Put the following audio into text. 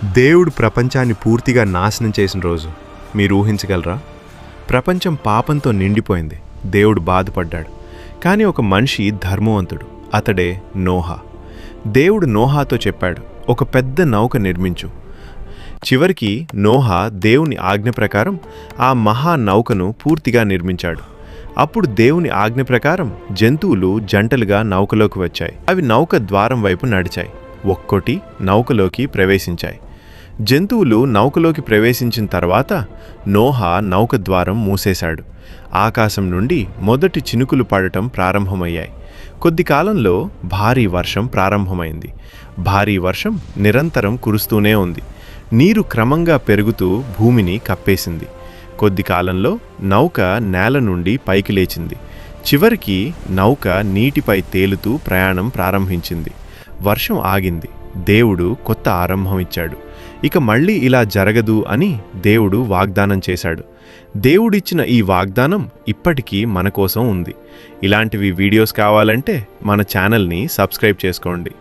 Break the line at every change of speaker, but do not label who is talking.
దేవుడు ప్రపంచాన్ని పూర్తిగా నాశనం చేసిన రోజు మీరు ఊహించగలరా? ప్రపంచం పాపంతో నిండిపోయింది. దేవుడు బాధపడ్డాడు. కానీ ఒక మనిషి ధర్మవంతుడు, అతడే నోహా. దేవుడు నోహాతో చెప్పాడు, ఒక పెద్ద నౌక నిర్మించు. చివరికి నోహా దేవుని ఆజ్ఞ ప్రకారం ఆ మహా నౌకను పూర్తిగా నిర్మించాడు. అప్పుడు దేవుని ఆజ్ఞ ప్రకారం జంతువులు జంటలుగా నౌకలోకి వచ్చాయి. అవి నౌక ద్వారం వైపు నడిచాయి. ఒక్కొటి నౌకలోకి ప్రవేశించాయి. జంతువులు నౌకలోకి ప్రవేశించిన తర్వాత నోహా నౌక ద్వారం మూసేశాడు. ఆకాశం నుండి మొదటి చినుకులు పడటం ప్రారంభమయ్యాయి. కొద్ది కాలంలో భారీ వర్షం ప్రారంభమైంది. భారీ వర్షం నిరంతరం కురుస్తూనే ఉంది. నీరు క్రమంగా పెరుగుతూ భూమిని కప్పేసింది. కొద్ది కాలంలో నౌక నేల నుండి పైకి లేచింది. చివరికి నౌక నీటిపై తేలుతూ ప్రయాణం ప్రారంభించింది. వర్షం ఆగింది. దేవుడు కొత్త ఆరంభం ఇచ్చాడు. ఇక మళ్ళీ ఇలా జరగదు అని దేవుడు వాగ్దానం చేశాడు. దేవుడిచ్చిన ఈ వాగ్దానం ఇప్పటికీ మన కోసం ఉంది. ఇలాంటివి వీడియోస్ కావాలంటే మన ఛానల్ని సబ్స్క్రైబ్ చేసుకోండి.